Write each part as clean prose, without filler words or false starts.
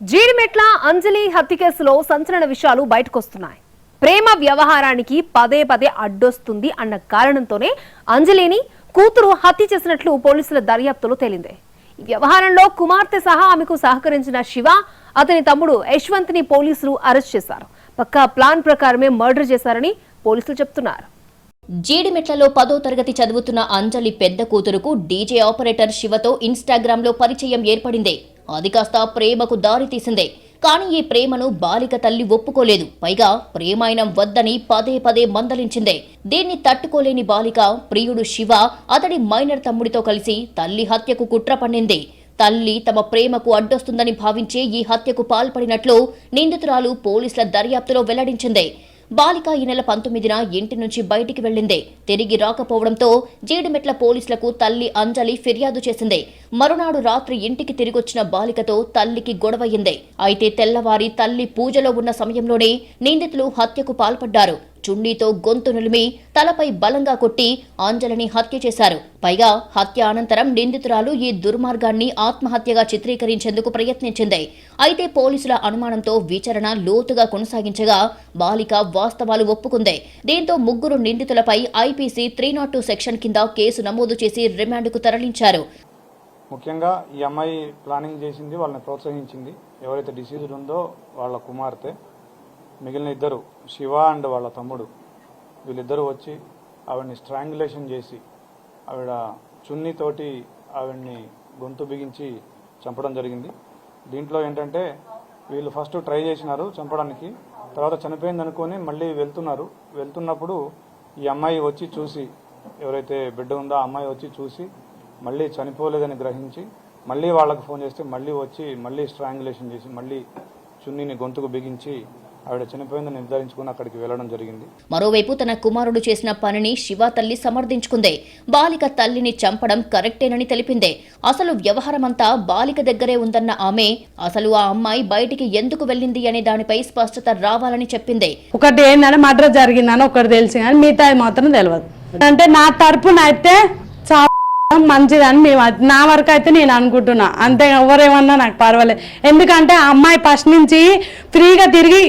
జీడిమెట్ల అంజలి హత్య కేసులో సంచలన విషయాలు బయటకొస్తున్నాయి. ప్రేమ వ్యవహారానికి పదే పదే అడ్డొస్తుంది అన్న కారణంతోనే అంజలిని కూతురు హత్య చేసినట్లు పోలీసుల దర్యాప్తులో తేలింది. ఈ వ్యవహారంలో కుమార్తె సహా ఆమెకు సహకరించిన శివ, అతని తమ్ముడు యశ్వంత్ ని పోలీసులు అరెస్ట్ చేశారు. పక్కా ప్లాన్ ప్రకారమే మర్డర్ చేశారని పోలీసులు చెప్తున్నారు. జీడిమెట్లలో 10వ తరగతి చదువుతున్న అంజలి పెద్ద కూతురుకు డీజే ఆపరేటర్ శివతో ఇన్స్టాగ్రామ్ లో పరిచయం ఏర్పడింది. అది కాస్త ప్రేమకు దారి తీసిందే. కానీ ఈ ప్రేమను బాలిక తల్లి ఒప్పుకోలేదు. పైగా ప్రేమాయణం వద్దని పదే పదే మందలించిందే. దీన్ని తట్టుకోలేని బాలిక ప్రియుడు శివ అతడి మైనర్ తమ్ముడితో కలిసి తల్లి హత్యకు కుట్ర పన్నింది. తల్లి తమ ప్రేమకు అడ్డొస్తుందని భావించే ఈ హత్యకు పాల్పడినట్లు నిందితురాలు పోలీసుల దర్యాప్తులో వెల్లడించింది. బాలిక ఈ నెల 19న ఇంటి నుంచి బయటికి వెళ్లింది. తిరిగి రాకపోవడంతో జీడిమెట్ల పోలీసులకు తల్లి అంజలి ఫిర్యాదు చేసింది. మరునాడు రాత్రి ఇంటికి తిరిగొచ్చిన బాలికతో తల్లికి గొడవయింది. అయితే తెల్లవారి తల్లి పూజలో ఉన్న సమయంలోనే నిందితులు హత్యకు పాల్పడ్డారు. చున్నీతో గొంతు నిలిమి తలపై బలంగా కొట్టి అంజలిని హత్య చేశారు. పైగా హత్య అనంతరం నిందితురాలు ఈ దుర్మార్గాన్ని ఆత్మహత్యగా చిత్రీకరించేందుకు ప్రయత్నించింది. అయితే పోలీసుల అనుమానంతో విచారణ లోతుగా కొనసాగించగా బాలిక వాస్తవాలు ఒప్పుకుంది. దీంతో ముగ్గురు నిందితులపై ఐపీసీ 302 సెక్షన్ కింద కేసు నమోదు చేసి రిమాండ్కు తరలించారు. ముఖ్యంగా ఈ అమ్మాయి ప్లానింగ్ చేసింది, వాళ్ళని ప్రోత్సహించింది ఎవరైతే డిసీజ్డ్ ఉందో వాళ్ళ కుమార్తె. మిగిలిన ఇద్దరు శివ అండ్ వాళ్ళ తమ్ముడు, వీళ్ళిద్దరూ వచ్చి ఆవిడ్ని స్ట్రాంగులేషన్ చేసి ఆవిడ చున్నీతోటి ఆవిడ్ని గొంతు బిగించి చంపడం జరిగింది. దీంట్లో ఏంటంటే వీళ్ళు ఫస్ట్ ట్రై చేసినారు చంపడానికి, తర్వాత చనిపోయింది అనుకొని మళ్ళీ వెళ్తున్నప్పుడు ఈ అమ్మాయి వచ్చి చూసి, ఎవరైతే బిడ్డ ఉందో ఆ అమ్మాయి వచ్చి చూసి మళ్ళీ చనిపోలేదని గ్రహించి మళ్ళీ వాళ్ళకు ఫోన్ చేస్తే మళ్ళీ వచ్చి మళ్ళీ స్ట్రాంగులేషన్ చేసి మళ్ళీ చున్నీని గొంతుకు బిగించి ఆవిడ చనిపోయిందని నిర్ధారించుకుని అక్కడికి వెళ్లడం జరిగింది. మరోవైపు తన కుమారుడు చేసిన పనిని శివ తల్లి సమర్థించుకుంది. బాలిక తల్లిని చంపడం కరెక్టేనని తెలిపింది. అసలు వ్యవహారమంతా బాలిక దగ్గరే ఉందన్న ఆమె అసలు ఆ అమ్మాయి బయటికి ఎందుకు వెళ్ళింది అనే దానిపై స్పష్టత రావాలని చెప్పింది. ఒకటి ఏంటంటే మర్డర్ జరిగిందని ఒకటి తెలిసి కానీ మిగతా మాత్రం తెలియదు. అంటే నా తరపున అయితే మంచిదని మేము నా వరకు అయితే నేను అనుకుంటున్నా. అంతే, ఎవరేమన్నా నాకు పర్వాలేదు. ఎందుకంటే ఆ అమ్మాయి ఫస్ట్ నుంచి ఫ్రీగా తిరిగి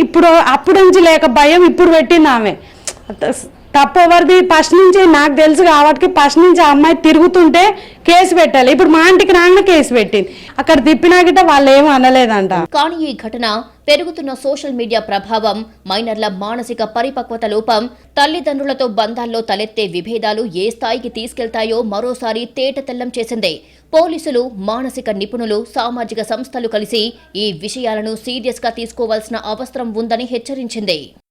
అప్పుడు నుంచి లేక భయం ఇప్పుడు పెట్టింది ఆమె. తప్పు ఎవరిది ఫస్ట్ నుంచి నాకు తెలుసు కాబట్టి ఫస్ట్ నుంచి ఆ అమ్మాయి తిరుగుతుంటే కేసు పెట్టాలి. ఇప్పుడు మా ఇంటికి రాగానే కేసు పెట్టింది. అక్కడ తిప్పినా గిట్ట వాళ్ళు ఏమీ అనలేదంట. కానీ ఈ ఘటన, పెరుగుతున్న సోషల్ మీడియా ప్రభావం, మైనర్ల మానసిక పరిపక్వత లోపం, తల్లిదండ్రులతో బంధాల్లో తలెత్తే విభేదాలు ఏ స్థాయికి తీసుకెళ్తాయో మరోసారి తేటతెల్లం చేసింది. పోలీసులు, మానసిక నిపుణులు, సామాజిక సంస్థలు కలిసి ఈ విషయాలను సీరియస్ గా తీసుకోవాల్సిన అవసరం ఉందని హెచ్చరించింది.